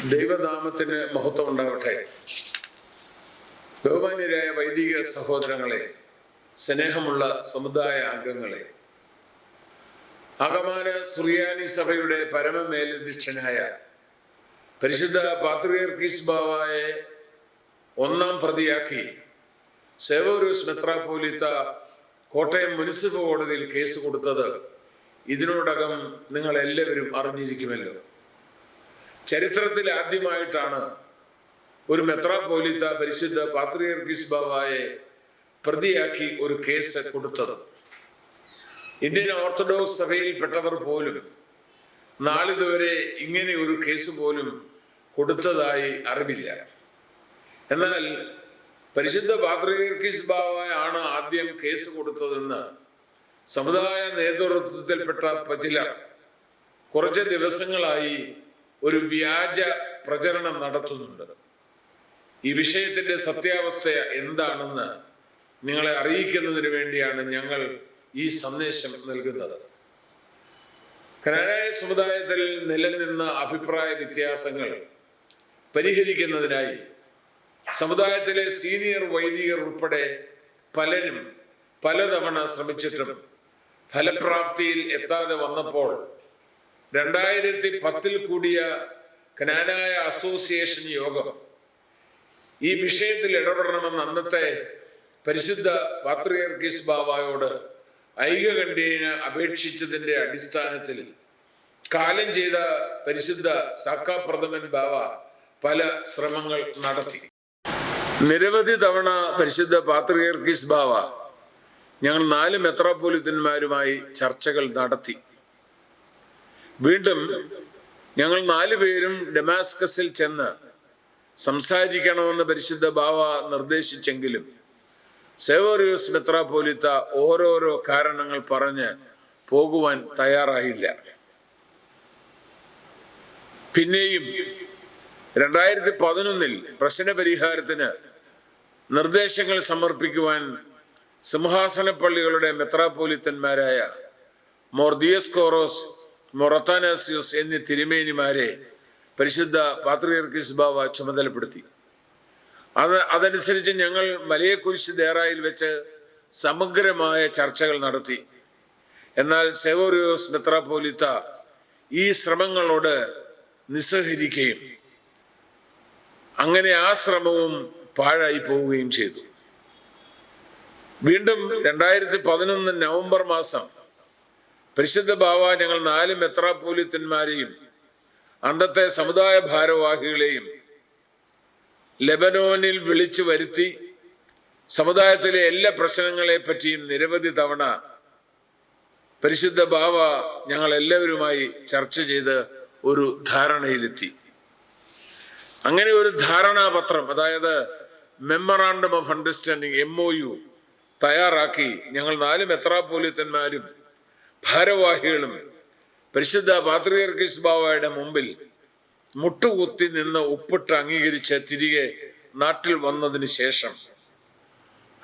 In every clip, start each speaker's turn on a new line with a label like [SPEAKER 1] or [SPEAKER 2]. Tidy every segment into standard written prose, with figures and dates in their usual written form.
[SPEAKER 1] ദൈവനാമത്തിന് മഹത്വം ഉണ്ടാവട്ടെ. ബഹുമാന്യരായ വൈദിക സഹോദരങ്ങളെ, സ്നേഹമുള്ള സമുദായ അംഗങ്ങളെ, അകമാന സുറിയാനി സഭയുടെ പരമമേലധ്യക്ഷനായ പരിശുദ്ധ പാത്രിയർക്കീസ് ബാവായെ ഒന്നാം പ്രതിയാക്കി സേവോരൂസ് മെത്രാപ്പോലീത്ത കോട്ടയം മുനിസിപ്പൽ കോടതിയിൽ കേസ് കൊടുത്തത് ഇതിനോടകം നിങ്ങൾ എല്ലാവരും അറിഞ്ഞിരിക്കുമല്ലോ. ചരിത്രത്തിൽ ആദ്യമായിട്ടാണ് ഒരു മെത്രാപ്പോലീത്ത പരിശുദ്ധ പാത്രിയർക്കീസ് ബാവായെ പ്രതിയാക്കി ഒരു കേസ് കൊടുത്തത്. ഇന്ത്യൻ ഓർത്തഡോക്സ് സഭയിൽപ്പെട്ടവർ പോലും നാളിതുവരെ ഇങ്ങനെ ഒരു കേസ് പോലും കൊടുത്തതായി അറിവില്ല. എന്നാൽ പരിശുദ്ധ പാത്രിയർക്കീസ് ബാവയാണ് ആദ്യം കേസ് കൊടുത്തതെന്ന് സമുദായ നേതൃത്വത്തിൽപ്പെട്ട ചിലർ കുറച്ച് ദിവസങ്ങളായി ഒരു വ്യാജ പ്രചരണം നടത്തുന്നുണ്ട്. ഈ വിഷയത്തിന്റെ സത്യാവസ്ഥ എന്താണെന്ന് നിങ്ങളെ അറിയിക്കുന്നതിന് വേണ്ടിയാണ് ഞങ്ങൾ ഈ സന്ദേശം നൽകുന്നത്. കനാനായ സമുദായത്തിൽ നിലനിന്ന അഭിപ്രായ വ്യത്യാസങ്ങൾ പരിഹരിക്കുന്നതിനായി സമുദായത്തിലെ സീനിയർ വൈദികർ ഉൾപ്പെടെ പലരും പലതവണ ശ്രമിച്ചിട്ടും ഫലപ്രാപ്തിയിൽ എത്താതെ വന്നപ്പോൾ 2010 കൂടിയ കനാനായ അസോസിയേഷൻ യോഗം ഈ വിഷയത്തിൽ ഇടപെടണമെന്ന് അന്നത്തെ പരിശുദ്ധ പാത്രിയർക്കീസ് ബാവായോട് ഐകകണ്ഠ്യേന അപേക്ഷിച്ചതിന്റെ അടിസ്ഥാനത്തിൽ കാലം ചെയ്ത പരിശുദ്ധ സാക്കാപ്രഥമൻ ബാവ പല ശ്രമങ്ങൾ നടത്തി. നിരവധി തവണ പരിശുദ്ധ പാത്രിയർക്കീസ് ബാവ ഞങ്ങൾ 4 മെത്രാപ്പോലിത്തന്മാരുമായി ചർച്ചകൾ നടത്തി. വീണ്ടും ഞങ്ങൾ 4 പേരും ഡമാസ്കസിൽ ചെന്ന് സംസാരിക്കണമെന്ന് പരിശുദ്ധ ബാവ നിർദ്ദേശിച്ചെങ്കിലും സേവോറിയോസ് മെത്രാപ്പോലിത്ത ഓരോരോ കാരണങ്ങൾ പറഞ്ഞ് പോകുവാൻ തയ്യാറായില്ല. പിന്നെയും 2011 പ്രശ്നപരിഹാരത്തിന് നിർദ്ദേശങ്ങൾ സമർപ്പിക്കുവാൻ സിംഹാസന പള്ളികളുടെ മെത്രാപ്പോലിത്തന്മാരായ മോർ ദിയസ്കോറോസ്, മോർ അത്താനാസ്യോസ് എന്നീ തിരുമേനിമാരെ പരിശുദ്ധ പാത്രിയർക്കീസ് ബാവ ചുമതലപ്പെടുത്തി. അതനുസരിച്ച് ഞങ്ങൾ മലയക്കുരിശ് ദേറായിൽ വെച്ച് സമഗ്രമായ ചർച്ചകൾ നടത്തി. എന്നാൽ സേവോറിയോസ് മെത്രാപ്പോലിത്ത ഈ ശ്രമങ്ങളോട് നിസ്സഹരിക്കുകയും അങ്ങനെ ആ ശ്രമവും പാഴായി പോവുകയും ചെയ്തു. വീണ്ടും 2011 നവംബർ മാസം പരിശുദ്ധ ബാവ ഞങ്ങൾ 4 മെത്രാപ്പോലിത്തന്മാരെയും അന്നത്തെ സമുദായ ഭാരവാഹികളെയും ലെബനോനിൽ വിളിച്ചു വരുത്തി സമുദായത്തിലെ എല്ലാ പ്രശ്നങ്ങളെ പറ്റിയും നിരവധി തവണ പരിശുദ്ധ ബാവ ഞങ്ങൾ എല്ലാവരുമായി ചർച്ച ചെയ്ത് ഒരു ധാരണയിലെത്തി. അങ്ങനെ ഒരു ധാരണാപത്രം, അതായത് മെമ്മറാണ്ടം ഓഫ് അണ്ടർസ്റ്റാൻഡിങ് MOU തയ്യാറാക്കി ഞങ്ങൾ 4 മെത്രാപ്പോലിത്തന്മാരും ഭാരവാഹികളും പരിശുദ്ധ പാത്രിയർക്കീസ് ബാവയുടെ മുമ്പിൽ മുട്ടുകുത്തി നിന്ന് ഒപ്പിട്ട് അംഗീകരിച്ച് തിരികെ നാട്ടിൽ വന്നതിന് ശേഷം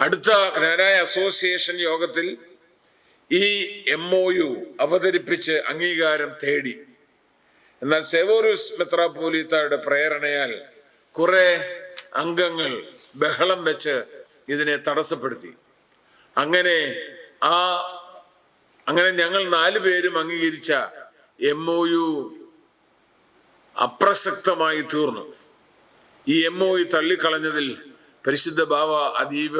[SPEAKER 1] അടുത്ത കനാനായ അസോസിയേഷൻ യോഗത്തിൽ ഈ MOU അവതരിപ്പിച്ച് അംഗീകാരം തേടി. എന്നാൽ സേവോറിയോസ് മെത്രാപ്പോലിത്തയുടെ പ്രേരണയാൽ കുറെ അംഗങ്ങൾ ബഹളം വെച്ച് ഇതിനെ തടസ്സപ്പെടുത്തി. അങ്ങനെ ഞങ്ങൾ 4 പേരും അംഗീകരിച്ച MOU അപ്രസക്തമായി തീർന്നു. ഈ MOU തള്ളിക്കളഞ്ഞതിൽ പരിശുദ്ധ ബാവ അതീവ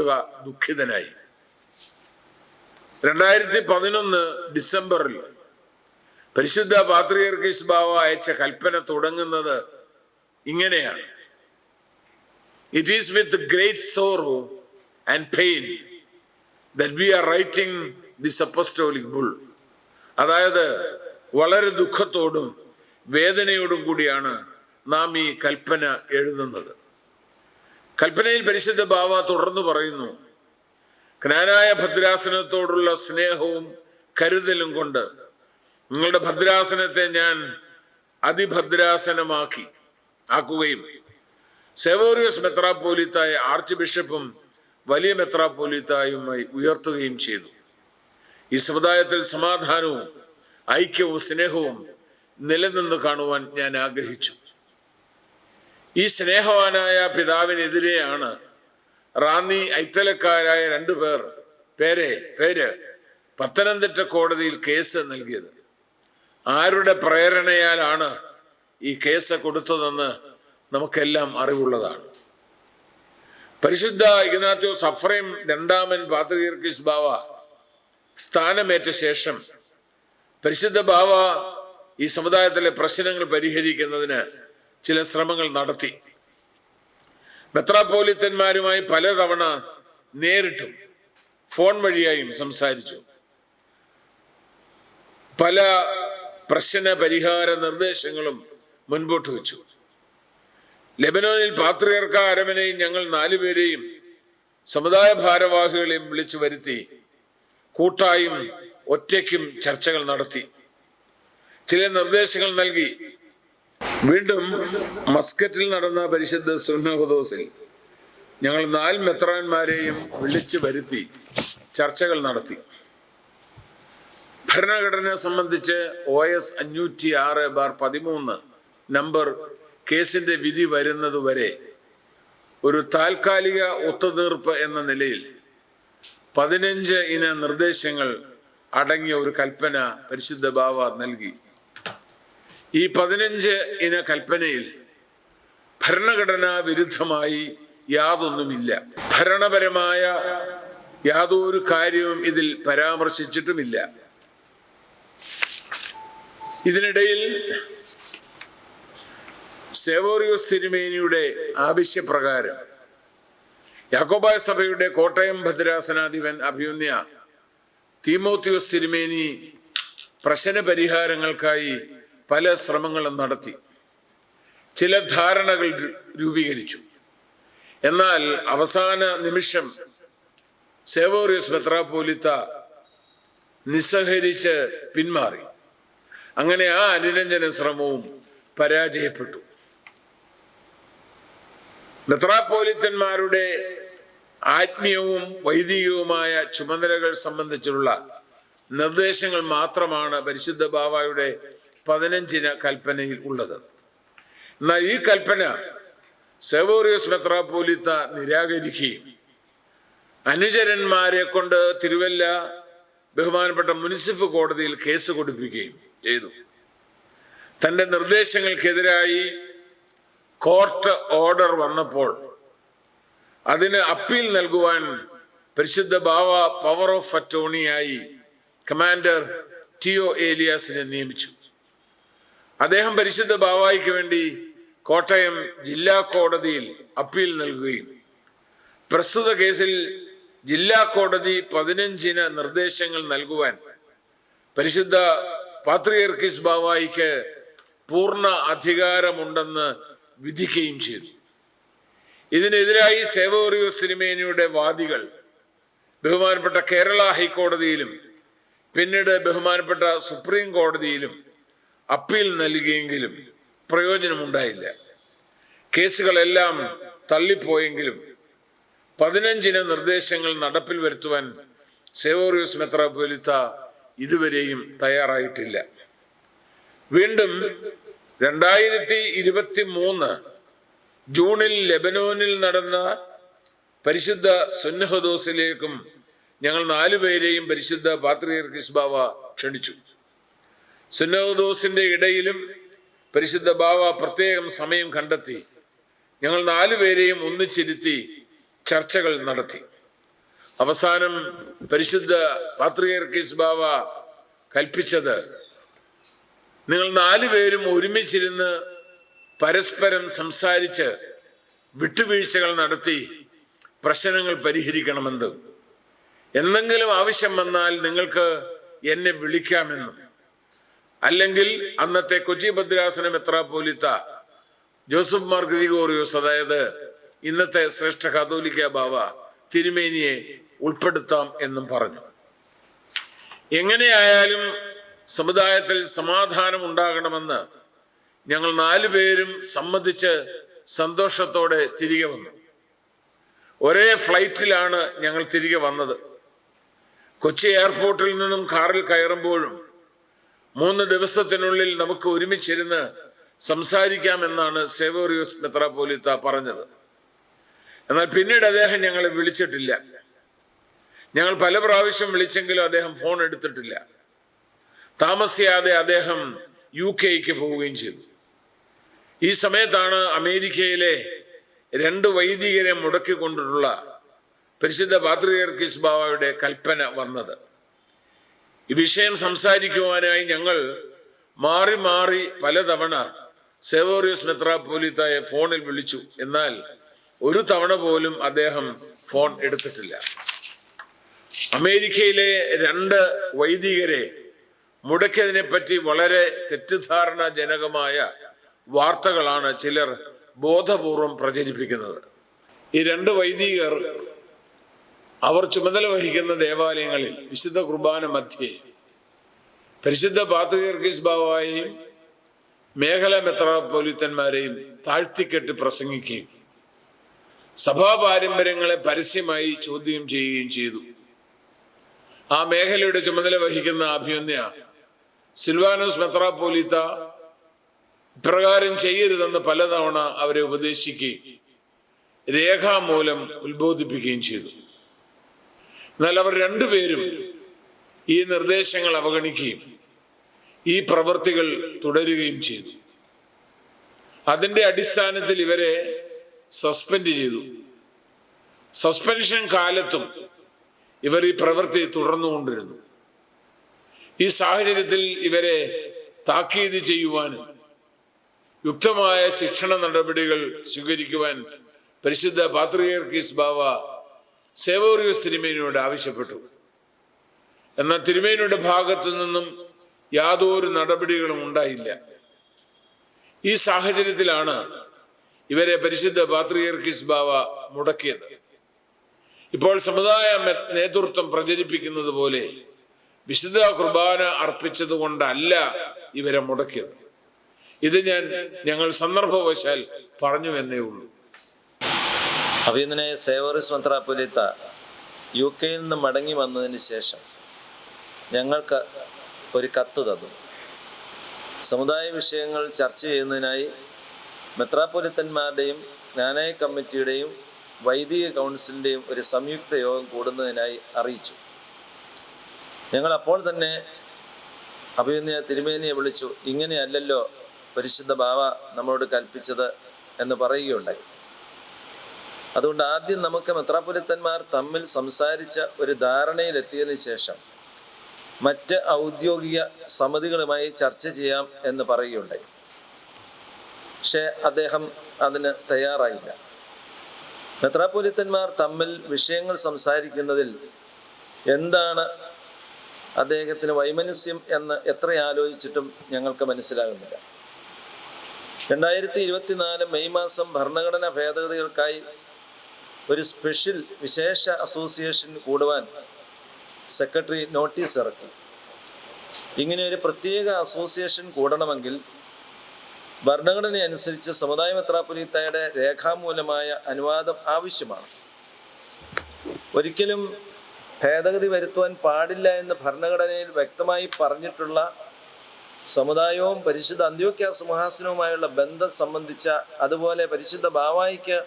[SPEAKER 1] ദുഃഖിതനായി. 2011 ഡിസംബറിൽ പരിശുദ്ധ പാത്രിയർക്കീസ് ബാവ അയച്ച കൽപ്പന തുടങ്ങുന്നത് ഇങ്ങനെയാണ്: it is with great sorrow and pain that we are writing this apostolic bull. അതായത് വളരെ ദുഃഖത്തോടും വേദനയോടും കൂടിയാണ് നാം ഈ കൽപ്പന എഴുതുന്നത്. കൽപ്പനയിൽ പരിശുദ്ധ ബാവ തുടർന്ന് പറയുന്നു: കനാനായ ഭദ്രാസനത്തോടുള്ള സ്നേഹവും കരുതലും കൊണ്ട് നിങ്ങളുടെ ഭദ്രാസനത്തെ ഞാൻ ആക്കുകയും സേവോറിയോസ് മെത്രാപ്പോലിത്തായ ആർച്ച് ബിഷപ്പും വലിയ മെത്രാപ്പോലിത്തായുമായി ഉയർത്തുകയും ചെയ്തു. ഈ സമുദായത്തിൽ സമാധാനവും ഐക്യവും സ്നേഹവും നിലനിന്ന് കാണുവാൻ ഞാൻ ആഗ്രഹിച്ചു. ഈ സ്നേഹവാനായ പിതാവിനെതിരെയാണ് റാന്നി ഐത്തലക്കാരായ 2 പേര് പത്തനംതിട്ട കോടതിയിൽ കേസ് നൽകിയത്. ആരുടെ പ്രേരണയാലാണ് ഈ കേസ് കൊടുത്തതെന്ന് നമുക്കെല്ലാം അറിവുള്ളതാണ്. പരിശുദ്ധ ഇഗ്നാത്യോസ് അഫ്രേം രണ്ടാമൻ പാത്രിയർക്കീസ് ബാവ സ്ഥാനമേറ്റ ശേഷം പരിശുദ്ധ ബാവ ഈ സമുദായത്തിലെ പ്രശ്നങ്ങൾ പരിഹരിക്കുന്നതിന് ചില ശ്രമങ്ങൾ നടത്തി. മെത്രാപ്പോലിത്തന്മാരുമായി പലതവണ നേരിട്ടും ഫോൺ വഴിയായും സംസാരിച്ചു. പല പ്രശ്ന പരിഹാര നിർദ്ദേശങ്ങളും മുൻപോട്ട് വെച്ചു. ലെബനോനിൽ പാത്രിയർക്ക അരമനയിൽ ഞങ്ങൾ 4 പേരെയും സമുദായ ഭാരവാഹികളെയും വിളിച്ചു വരുത്തി കൂട്ടായും ഒറ്റയ്ക്കും ചർച്ചകൾ നടത്തി. ചില നിർദ്ദേശങ്ങൾ നൽകി. വീണ്ടും മസ്കറ്റിൽ നടന്ന പരിശുദ്ധ സുന്നഹദോസിൽ ഞങ്ങൾ 4 മെത്രാന്മാരെയും വിളിച്ചു വരുത്തി ചർച്ചകൾ നടത്തി. ഭരണഘടന സംബന്ധിച്ച് OS 506/13 നമ്പർ കേസിന്റെ വിധി വരുന്നതുവരെ ഒരു താൽക്കാലിക ഒത്തുതീർപ്പ് എന്ന നിലയിൽ 15 ഇന നിർദ്ദേശങ്ങൾ അടങ്ങിയ ഒരു കൽപ്പന പരിശുദ്ധ ബാവ നൽകി. ഈ 15 ഇന കൽപ്പനയിൽ ഭരണഘടനാ വിരുദ്ധമായി യാതൊന്നുമില്ല. ഭരണപരമായ യാതൊരു കാര്യവും ഇതിൽ പരാമർശിച്ചിട്ടുമില്ല. ഇതിനിടയിൽ സേവോറിയോസ് തിരുമേനിയുടെ ആവശ്യപ്രകാരം യാക്കോബായ സഭയുടെ കോട്ടയം ഭദ്രാസനാധിപൻ അഭിമന്യ തീമോത്തിയോസ് തിരുമേനി പ്രശ്ന പരിഹാരങ്ങൾക്കായി പല ശ്രമങ്ങളും നടത്തി. ചില ധാരണകൾ രൂപീകരിച്ചു. എന്നാൽ അവസാന നിമിഷം സേവോറിയോസ് മെത്രാപ്പോലിത്ത നിസ്സഹരിച്ച് പിന്മാറി. അങ്ങനെ ആ അനുരഞ്ജന ശ്രമവും പരാജയപ്പെട്ടു. മെത്രാപ്പോലിത്തന്മാരുടെ ആത്മീയവും വൈദികവുമായ ചുമതലകൾ സംബന്ധിച്ചുള്ള നിർദ്ദേശങ്ങൾ മാത്രമാണ് പരിശുദ്ധ ബാവയുടെ 15 ഇന കൽപ്പനയിൽ ഉള്ളത്. എന്നാൽ ഈ കൽപ്പന സേവോറിയോസ് മെത്രാപ്പോലിത്ത നിരാകരിക്കുകയും അനുചരന്മാരെ കൊണ്ട് തിരുവല്ല ബഹുമാനപ്പെട്ട മുനിസിപ്പൽ കോടതിയിൽ കേസ് കൊടുപ്പിക്കുകയും ചെയ്തു. തന്റെ നിർദ്ദേശങ്ങൾക്കെതിരായി കോർട്ട് ഓർഡർ വന്നപ്പോൾ അതിന് അപ്പീൽ നൽകുവാൻ പരിശുദ്ധ ബാവ പവർ ഓഫ് അറ്റോർണിയായി കമാൻഡർ ടിഒ ഏലിയാസിനെ നിയമിച്ചു. അദ്ദേഹം പരിശുദ്ധ ബാവായ്ക്ക് വേണ്ടി കോട്ടയം ജില്ലാ കോടതിയിൽ അപ്പീൽ നൽകുകയും പ്രസ്തുത കേസിൽ ജില്ലാ കോടതി 15 ഇന നിർദ്ദേശങ്ങൾ നൽകുവാൻ പരിശുദ്ധ പാത്രിയർക്കീസ് ബാവായ്ക്ക് പൂർണ്ണ അധികാരമുണ്ടെന്ന് വിധിക്കുകയും ചെയ്തു. ഇതിനെതിരായി സേവോറിയോസ് തിരുമേനിയുടെ വാദികൾ ബഹുമാനപ്പെട്ട കേരള ഹൈക്കോടതിയിലും പിന്നീട് ബഹുമാനപ്പെട്ട സുപ്രീം കോടതിയിലും അപ്പീൽ നൽകിയെങ്കിലും പ്രയോജനമുണ്ടായില്ല. കേസുകളെല്ലാം തള്ളിപ്പോയെങ്കിലും 15 ഇന നിർദ്ദേശങ്ങൾ നടപ്പിൽ വരുത്തുവാൻ സേവോറിയോസ് മെത്രാപ്പോലിത്ത ഇതുവരെയും തയ്യാറായിട്ടില്ല. വീണ്ടും 2023 ജൂണിൽ ലെബനോനിൽ നടന്ന പരിശുദ്ധ സുന്നഹദോസിലേക്കും ഞങ്ങൾ 4 പേരെയും പരിശുദ്ധ പാത്രിയർക്കീസ് ബാവ ക്ഷണിച്ചു. സുന്നഹദോസിന്റെ ഇടയിലും പരിശുദ്ധ ബാവ പ്രത്യേകം സമയം കണ്ടെത്തി ഞങ്ങൾ 4 പേരെയും ഒന്നിച്ചിരുത്തി ചർച്ചകൾ നടത്തി. അവസാനം പരിശുദ്ധ പാത്രിയർക്കീസ് ബാവ കൽപ്പിച്ചത് നിങ്ങൾ 4 പേരും ഒരുമിച്ചിരുന്ന് പരസ്പരം സംസാരിച്ച് വിട്ടുവീഴ്ചകൾ നടത്തി പ്രശ്നങ്ങൾ പരിഹരിക്കണമെന്ന്, എന്തെങ്കിലും ആവശ്യം വന്നാൽ നിങ്ങൾക്ക് എന്നെ വിളിക്കാമെന്നും, അല്ലെങ്കിൽ അന്നത്തെ കൊച്ചി ഭദ്രാസന മെത്രാപ്പോലിത്ത ജോസഫ് മാർ ഗ്രിഗോറിയോസ്, അതായത് ഇന്നത്തെ ശ്രേഷ്ഠ കാതോലിക്ക ബാവ തിരുമേനിയെ ഉൾപ്പെടുത്താം എന്നും പറഞ്ഞു. എങ്ങനെയായാലും സമുദായത്തിൽ സമാധാനം ഉണ്ടാകണമെന്ന് ഞങ്ങൾ 4 പേരും സമ്മതിച്ച് സന്തോഷത്തോടെ തിരികെ വന്നു. ഒരേ ഫ്ലൈറ്റിലാണ് ഞങ്ങൾ തിരികെ വന്നത്. കൊച്ചി എയർപോർട്ടിൽ നിന്നും കാറിൽ കയറുമ്പോഴും 3 ദിവസത്തിനുള്ളിൽ നമുക്ക് ഒരുമിച്ചിരുന്ന് സംസാരിക്കാമെന്നാണ് സേവേറിയോസ് മെത്രാപ്പോലീത്ത പറഞ്ഞത്. എന്നാൽ പിന്നീട് അദ്ദേഹം ഞങ്ങളെ വിളിച്ചിട്ടില്ല. ഞങ്ങൾ പല പ്രാവശ്യം വിളിച്ചെങ്കിലും അദ്ദേഹം ഫോൺ എടുത്തിട്ടില്ല. താമസിയാതെ അദ്ദേഹം UK പോവുകയും ചെയ്തു. ഈ സമയത്താണ് അമേരിക്കയിലെ 2 വൈദികരെ മുടക്കിക്കൊണ്ടുള്ള പരിശുദ്ധ പാത്രിയർക്കീസ് ബാവയുടെ കൽപ്പന വന്നത്. ഈ വിഷയം സംസാരിക്കുവാനായി ഞങ്ങൾ മാറി മാറി പലതവണ സേവേറിയോസ് മെത്രാപ്പോലീത്തയെ ഫോണിൽ വിളിച്ചു. എന്നാൽ ഒരു തവണ പോലും അദ്ദേഹം ഫോൺ എടുത്തിട്ടില്ല. അമേരിക്കയിലെ 2 വൈദികരെ മുടക്കിയതിനെ പറ്റി വളരെ തെറ്റിദ്ധാരണാജനകമായ വാർത്തകളാണ് ചിലർ ബോധപൂർവം പ്രചരിപ്പിക്കുന്നത്. ഈ 2 വൈദികർ അവർ ചുമതല വഹിക്കുന്ന ദേവാലയങ്ങളിൽ വിശുദ്ധ കുർബാന മധ്യേ പരിശുദ്ധ പാത്രിയർക്കീസ് ബാവയെയും മേഖലാ മെത്രാപ്പോലീത്തന്മാരെയും താഴ്ത്തിക്കെട്ടി പ്രസംഗിക്കുകയും സഭാ പാരമ്പര്യങ്ങളെ പരസ്യമായി ചോദ്യം ചെയ്യുകയും ചെയ്തു. ആ മേഖലയുടെ ചുമതല വഹിക്കുന്ന അഭിമന്യ സിൽവാനോസ് മെത്രാപ്പോലീത്ത ഇപ്രകാരം ചെയ്യരുതെന്ന് പലതവണ അവരെ ഉപദേശിക്കുകയും രേഖാമൂലം ഉത്ബോധിപ്പിക്കുകയും ചെയ്തു. എന്നാൽ അവർ 2 പേരും ഈ നിർദ്ദേശങ്ങൾ അവഗണിക്കുകയും ഈ പ്രവൃത്തികൾ തുടരുകയും ചെയ്തു. അതിന്റെ അടിസ്ഥാനത്തിൽ ഇവരെ സസ്പെൻഡ് ചെയ്തു. സസ്പെൻഷൻ കാലത്തും ഇവർ ഈ പ്രവൃത്തി തുടർന്നുകൊണ്ടിരുന്നു. ഈ സാഹചര്യത്തിൽ ഇവരെ താക്കീത് ചെയ്യുവാനും യുക്തമായ ശിക്ഷണ നടപടികൾ സ്വീകരിക്കുവാൻ പരിശുദ്ധ പാത്രിയർക്കീസ് ബാവ സേവേറിയോസ് തിരുമേനിയോട് ആവശ്യപ്പെട്ടു. എന്നാൽ തിരുമേനിയുടെ ഭാഗത്തു നിന്നും യാതൊരു നടപടികളും ഉണ്ടായില്ല. ഈ സാഹചര്യത്തിലാണ് ഇവരെ പരിശുദ്ധ പാത്രിയർക്കീസ് ബാവ മുടക്കിയത്. ഇപ്പോൾ സമുദായ നേതൃത്വം പ്രചരിപ്പിക്കുന്നത് പോലെ വിശുദ്ധ കുർബാന അർപ്പിച്ചത് കൊണ്ടല്ല ഇവരെ മുടക്കിയത്. ഇത് ഞങ്ങൾ സന്ദർഭവശാൽ പറഞ്ഞു എന്നേ ഉള്ളൂ.
[SPEAKER 2] അഭിനന്ദനായ സേവേറിയോസ് മെത്രാപ്പോലീത്ത UK നിന്ന് മടങ്ങി വന്നതിന് ശേഷം ഞങ്ങൾക്ക് ഒരു കത്ത് തന്നു. സമുദായ വിഷയങ്ങൾ ചർച്ച ചെയ്യുന്നതിനായി മെത്രാപ്പോലിത്തന്മാരുടെയും ജ്ഞാനായ കമ്മിറ്റിയുടെയും വൈദിക കൗൺസിലിൻ്റെയും ഒരു സംയുക്ത യോഗം കൂടുന്നതിനായി അറിയിച്ചു. ഞങ്ങൾ അപ്പോൾ തന്നെ അഭിനന്ദ തിരുമേനിയെ വിളിച്ചു. ഇങ്ങനെയല്ലല്ലോ പരിശുദ്ധ ബാവ നമ്മളോട് കൽപ്പിച്ചത് എന്ന് പറയുകയുണ്ടായി. അതുകൊണ്ട് ആദ്യം നമുക്ക് മെത്രാപ്പൊലീത്തന്മാർ തമ്മിൽ സംസാരിച്ച ഒരു ധാരണയിലെത്തിയതിനു ശേഷം മറ്റ് ഔദ്യോഗിക സമിതികളുമായി ചർച്ച ചെയ്യാം എന്ന് പറയുകയുണ്ടായി. പക്ഷേ അദ്ദേഹം അതിന് തയ്യാറായില്ല. മെത്രാപ്പൊലീത്തന്മാർ തമ്മിൽ വിഷയങ്ങൾ സംസാരിക്കുന്നതിൽ എന്താണ് അദ്ദേഹത്തിന് വൈമനസ്യം എന്ന് എത്ര ആലോചിച്ചിട്ടും ഞങ്ങൾക്ക് മനസ്സിലാകുന്നില്ല. 2024 മെയ് മാസം ഭരണഘടനാ ഭേദഗതികൾക്കായി ഒരു വിശേഷ അസോസിയേഷൻ കൂടുവാൻ സെക്രട്ടറി നോട്ടീസ് ഇറക്കി. ഇങ്ങനെ ഒരു പ്രത്യേക അസോസിയേഷൻ കൂടണമെങ്കിൽ ഭരണഘടന അനുസരിച്ച് സമുദായ മെത്രാപ്പൊലീത്തയുടെ രേഖാമൂലമായ അനുവാദം ആവശ്യമാണ്. ഒരിക്കലും ഭേദഗതി വരുത്തുവാൻ പാടില്ല എന്ന് ഭരണഘടനയിൽ വ്യക്തമായി പറഞ്ഞിട്ടുള്ള സമുദായവും പരിശുദ്ധ അന്ത്യോക്യ സിംഹാസനവുമായുള്ള ബന്ധം സംബന്ധിച്ച, അതുപോലെ പരിശുദ്ധ ബാവായിക്ക്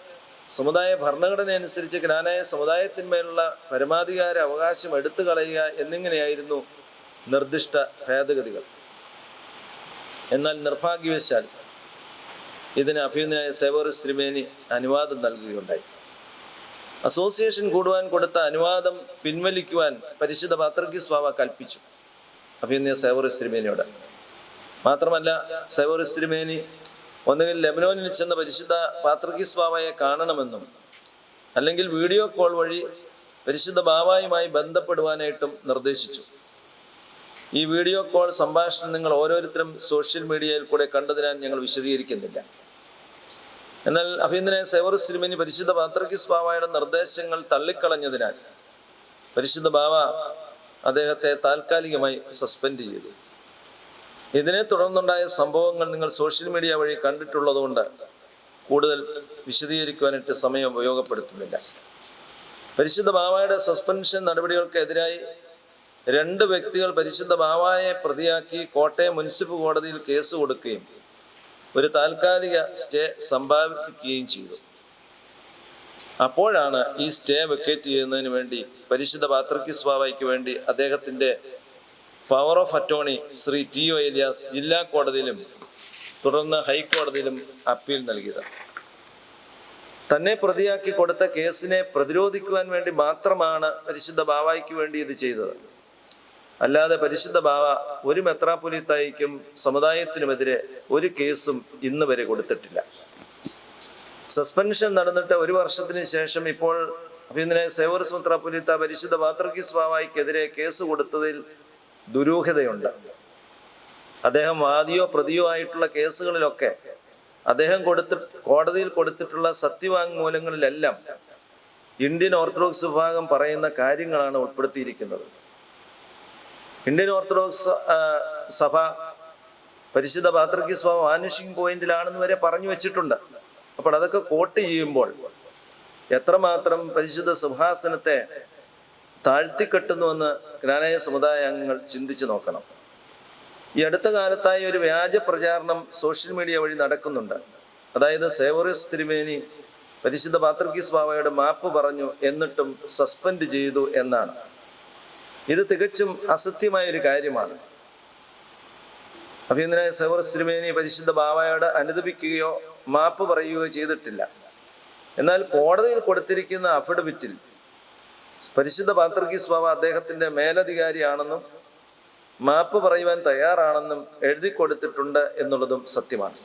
[SPEAKER 2] സമുദായ ഭരണഘടന അനുസരിച്ച് ജ്ഞാനായ സമുദായത്തിന്മേലുള്ള പരമാധികാര അവകാശം എടുത്തു കളയുക എന്നിങ്ങനെയായിരുന്നു നിർദ്ദിഷ്ട ഭേദഗതികൾ. എന്നാൽ നിർഭാഗ്യവശാൽ ഇതിന് അഭിനന്ദനായ സേവേറിയോസ് തിരുമേനി അനുവാദം നൽകുകയുണ്ടായി. അസോസിയേഷൻ കൂടുവാൻ കൊടുത്ത അനുവാദം പിൻവലിക്കുവാൻ പരിശുദ്ധ പാത്രിയർക്കീസ് ബാവ കൽപ്പിച്ചു അഭിനന്ദനായ സേവേറിയോസ് തിരുമേനിയോട്. മാത്രമല്ല, സേവേറിയോസ് തിരുമേനി ഒന്നുകിൽ ലെബനോനിൽ ചെന്ന പരിശുദ്ധ പാത്രിയർക്കീസ് ബാവയെ കാണണമെന്നും അല്ലെങ്കിൽ വീഡിയോ കോൾ വഴി പരിശുദ്ധ ബാവയുമായി ബന്ധപ്പെടുവാനായിട്ടും നിർദ്ദേശിച്ചു. ഈ വീഡിയോ കോൾ സംഭാഷണം നിങ്ങൾ ഓരോരുത്തരും സോഷ്യൽ മീഡിയയിൽ കൂടെ കണ്ടതിനാൽ ഞങ്ങൾ വിശദീകരിക്കുന്നില്ല. എന്നാൽ അഭിനന്ദനായ സേവേറിയോസ് തിരുമേനി പരിശുദ്ധ പാത്രിയർക്കീസ് ബാവയുടെ നിർദ്ദേശങ്ങൾ തള്ളിക്കളഞ്ഞതിനാൽ പരിശുദ്ധ ബാവ അദ്ദേഹത്തെ താൽക്കാലികമായി സസ്പെൻഡ് ചെയ്തു. ഇതിനെ തുടർന്നുണ്ടായ സംഭവങ്ങൾ നിങ്ങൾ സോഷ്യൽ മീഡിയ വഴി കണ്ടിട്ടുള്ളതുകൊണ്ട് കൂടുതൽ വിശദീകരിക്കുവാനായിട്ട് സമയം ഉപയോഗപ്പെടുത്തുന്നില്ല. പരിശുദ്ധ ബാവയുടെ സസ്പെൻഷൻ നടപടികൾക്കെതിരായി 2 വ്യക്തികൾ പരിശുദ്ധ ബാവയെ പ്രതിയാക്കി കോട്ടയം മുനിസിപ്പൽ കോടതിയിൽ കേസ് കൊടുക്കുകയും ഒരു താൽക്കാലിക സ്റ്റേ സമ്പാദിക്കുകയും ചെയ്തു. അപ്പോഴാണ് ഈ സ്റ്റേ വെക്കേറ്റ് ചെയ്യുന്നതിന് വേണ്ടി പരിശുദ്ധ പാത്രിക്കീസ് ബാവയ്ക്ക് വേണ്ടി അദ്ദേഹത്തിൻ്റെ power of attorney Shri T O. Elias ജില്ലാ കോടതിയിലും തുടർന്ന് ഹൈക്കോടതിയിലും അപ്പീൽ നൽകിയത്. തന്നെ പ്രതിയാക്കി കൊടുത്ത കേസിനെ പ്രതിരോധിക്കുവാൻ വേണ്ടി മാത്രമാണ് പരിശുദ്ധ ബാവായ്ക്ക് വേണ്ടി ഇത് ചെയ്തത്. അല്ലാതെ പരിശുദ്ധ ബാവ ഒരു മെത്രാപ്പൊലീത്തായിക്കും സമുദായത്തിനുമെതിരെ ഒരു കേസും ഇന്ന് വരെ കൊടുത്തിട്ടില്ല. സസ്പെൻഷൻ നടന്നിട്ട് 1 വർഷത്തിന് ശേഷം ഇപ്പോൾ അഭിനന്ദനായ സേവ്യറിയസ് മെത്രാപ്പൊലീത്ത പരിശുദ്ധ പാത്രിക്കീസ് ബാവായ്ക്കെതിരെ കേസ് കൊടുത്തതിൽ ദുരൂഹതയുണ്ട്. അദ്ദേഹം വാദിയോ പ്രതിയോ ആയിട്ടുള്ള കേസുകളിലൊക്കെ അദ്ദേഹം കോടതിയിൽ കൊടുത്തിട്ടുള്ള സത്യവാങ്മൂലങ്ങളിലെല്ലാം ഇന്ത്യൻ ഓർത്തഡോക്സ് വിഭാഗം പറയുന്ന കാര്യങ്ങളാണ് ഉൾപ്പെടുത്തിയിരിക്കുന്നത്. ഇന്ത്യൻ ഓർത്തഡോക്സ് സഭ പരിശുദ്ധ പാത്രിക്കീസ് ബാവ വാനിഷിംഗ് പോയിന്റിലാണെന്ന് വരെ പറഞ്ഞു വെച്ചിട്ടുണ്ട്. അപ്പോൾ അതൊക്കെ കോട്ട് ചെയ്യുമ്പോൾ എത്രമാത്രം പരിശുദ്ധ സിംഹാസനത്തെ താഴ്ത്തിക്കെട്ടുന്നുവെന്ന് ജ്ഞാനായ സമുദായ അംഗങ്ങൾ ചിന്തിച്ചു നോക്കണം. ഈ അടുത്ത കാലത്തായി ഒരു വ്യാജ പ്രചാരണം സോഷ്യൽ മീഡിയ വഴി നടക്കുന്നുണ്ട്. അതായത് സേവ്യറിയസ് തിരുമേനി പരിശുദ്ധ പാത്രിക്കീസ് ബാവയോട് മാപ്പ് പറഞ്ഞു എന്നിട്ടും സസ്പെൻഡ് ചെയ്തു എന്നാണ്. ഇത് തികച്ചും അസത്യമായ ഒരു കാര്യമാണ്. അഭിനന്ദനായ സേവ്യറിയസ് തിരുമേനി പരിശുദ്ധ ബാവയോട് അനുദപിക്കുകയോ മാപ്പ് പറയുകയോ ചെയ്തിട്ടില്ല. എന്നാൽ കോടതിയിൽ കൊടുത്തിരിക്കുന്ന അഫിഡവിറ്റിൽ പരിശുദ്ധ പാത്രിക്കീസ് ബാവ അദ്ദേഹത്തിൻ്റെ മേലധികാരിയാണെന്നും മാപ്പ് പറയുവാൻ തയ്യാറാണെന്നും എഴുതി കൊടുത്തിട്ടുണ്ട് എന്നുള്ളതും സത്യമാണ്.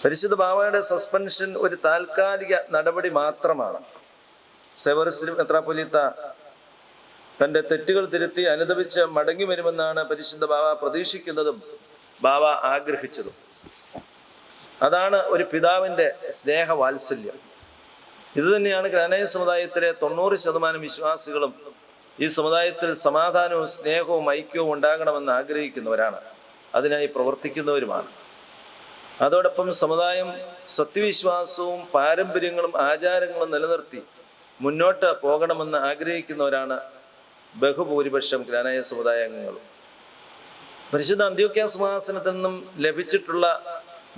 [SPEAKER 2] പരിശുദ്ധ ബാവയുടെ സസ്പെൻഷൻ ഒരു താൽക്കാലിക നടപടി മാത്രമാണ്. സേവ്യറിയസ് മെത്രാപ്പൊലീത്ത തൻ്റെ തെറ്റുകൾ തിരുത്തി അനുദപിച്ച് മടങ്ങി വരുമെന്നാണ് പരിശുദ്ധ ബാവ പ്രതീക്ഷിക്കുന്നതും ബാവ ആഗ്രഹിച്ചതും. അതാണ് ഒരു പിതാവിൻ്റെ സ്നേഹവാത്സല്യം. ഇതുതന്നെയാണ് ജ്ഞാനായ സമുദായത്തിലെ 90% വിശ്വാസികളും ഈ സമുദായത്തിൽ സമാധാനവും സ്നേഹവും ഐക്യവും ഉണ്ടാകണമെന്ന് ആഗ്രഹിക്കുന്നവരാണ്, അതിനായി പ്രവർത്തിക്കുന്നവരുമാണ്. അതോടൊപ്പം സമുദായം സത്യവിശ്വാസവും പാരമ്പര്യങ്ങളും ആചാരങ്ങളും നിലനിർത്തി മുന്നോട്ട് പോകണമെന്ന് ആഗ്രഹിക്കുന്നവരാണ് ബഹുഭൂരിപക്ഷം ജ്ഞാനായ സമുദായ അംഗങ്ങളും. പരിശുദ്ധ അന്ത്യോക്യ സിംഹാസനത്തിൽ നിന്നും ലഭിച്ചിട്ടുള്ള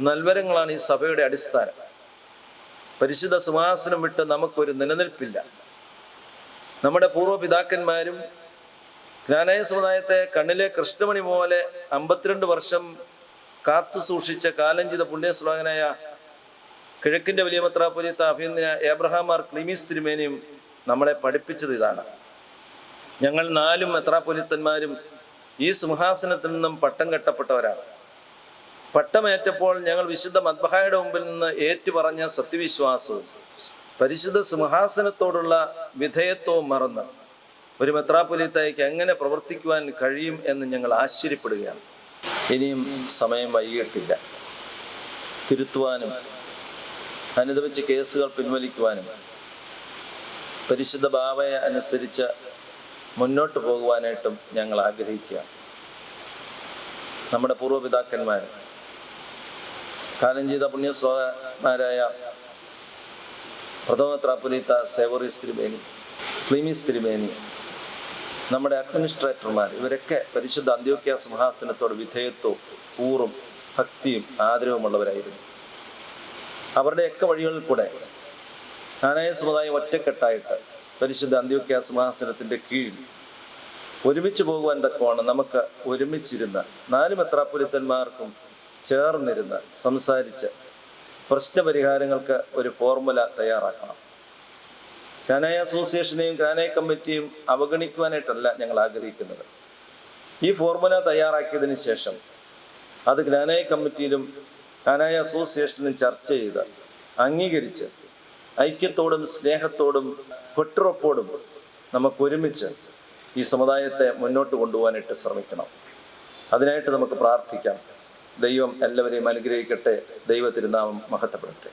[SPEAKER 2] നൽവരങ്ങളാണ് ഈ സഭയുടെ അടിസ്ഥാനം. പരിശുദ്ധ സിംഹാസനം വിട്ട് നമുക്കൊരു നിലനിൽപ്പില്ല. നമ്മുടെ പൂർവ്വപിതാക്കന്മാരും ജ്ഞാനായ സമുദായത്തെ കണ്ണിലെ കൃഷ്ണമണി പോലെ 52 വർഷം കാത്തു സൂക്ഷിച്ച കാലം ചെയ്ത പുണ്യശ്ലോകനായ കിഴക്കിൻ്റെ വലിയ മെത്രാപ്പൊലീത്ത അഭിനന്ദനായ ഏബ്രഹാം മാർ ക്ലീമീസ് തിരുമേനിയും നമ്മളെ പഠിപ്പിച്ചത് ഇതാണ്. ഞങ്ങൾ 4 മെത്രാപ്പൊലീത്തന്മാരും ഈ സിംഹാസനത്തിൽ നിന്നും പട്ടം കെട്ടപ്പെട്ടവരാണ്. പട്ടമേറ്റപ്പോൾ ഞങ്ങൾ വിശുദ്ധ മദ്ബഹായുടെ മുമ്പിൽ നിന്ന് ഏറ്റുപറഞ്ഞ സത്യവിശ്വാസവും പരിശുദ്ധ സിംഹാസനത്തോടുള്ള വിധേയത്വവും മറന്ന് ഒരു മെത്രാപ്പൊലീത്തായിക്ക് എങ്ങനെ പ്രവർത്തിക്കുവാൻ കഴിയും എന്ന് ഞങ്ങൾ ആശ്ചര്യപ്പെടുകയാണ്. ഇനിയും സമയം വൈകിട്ടില്ല. തിരുത്തുവാനും അനുദപിച്ച് കേസുകൾ പിൻവലിക്കുവാനും പരിശുദ്ധ ബാവയെ അനുസരിച്ച് മുന്നോട്ട് പോകുവാനായിട്ടും ഞങ്ങൾ ആഗ്രഹിക്കുക. നമ്മുടെ പൂർവ്വപിതാക്കന്മാർ കാലം ചെയ്ത പുണ്യശ്ലോകന്മാരായ പ്രഥമ മെത്രാപ്പൊലീത്ത സേവ്യറിയസ് തിരുമേനി, ക്ലീമീസ് തിരുമേനി, നമ്മുടെ അഡ്മിനിസ്ട്രേറ്റർമാർ, ഇവരൊക്കെ പരിശുദ്ധ അന്ത്യോക്യ സിംഹാസനത്തോട് വിധേയത്വവും കൂറും ഭക്തിയും ആദരവുമുള്ളവരായിരുന്നു. അവരുടെയൊക്കെ വഴികളിൽ കൂടെ ജ്ഞാനായ സമുദായം ഒറ്റക്കെട്ടായിട്ട് പരിശുദ്ധ അന്ത്യോക്യ സിംഹാസനത്തിൻ്റെ കീഴിൽ ഒരുമിച്ച് പോകുവാൻ തക്കവണ്ണം നമുക്ക് ഒരുമിച്ചിരുന്ന് 4 മെത്രാപ്പൊലീത്തന്മാർക്കും ചേർന്നിരുന്ന് സംസാരിച്ച് പ്രശ്നപരിഹാരങ്ങൾക്ക് ഒരു ഫോർമുല തയ്യാറാക്കണം. ജ്ഞാനായ അസോസിയേഷനെയും ജ്ഞാനായ കമ്മിറ്റിയും അവഗണിക്കുവാനായിട്ടല്ല ഞങ്ങൾ ആഗ്രഹിക്കുന്നത്. ഈ ഫോർമുല തയ്യാറാക്കിയതിന് ശേഷം അത് ജ്ഞാനായ കമ്മിറ്റിയിലും ജ്ഞാനായ അസോസിയേഷനിലും ചർച്ച ചെയ്ത് അംഗീകരിച്ച് ഐക്യത്തോടും സ്നേഹത്തോടും കെട്ടുറപ്പോടും നമുക്കൊരുമിച്ച് ഈ സമുദായത്തെ മുന്നോട്ട് കൊണ്ടുപോകാനായിട്ട് ശ്രമിക്കണം. അതിനായിട്ട് നമുക്ക് പ്രാർത്ഥിക്കാം. ദൈവം എല്ലാവരെയും അനുഗ്രഹിക്കട്ടെ. ദൈവ തിരുനാമം മഹത്വപ്പെടട്ടെ.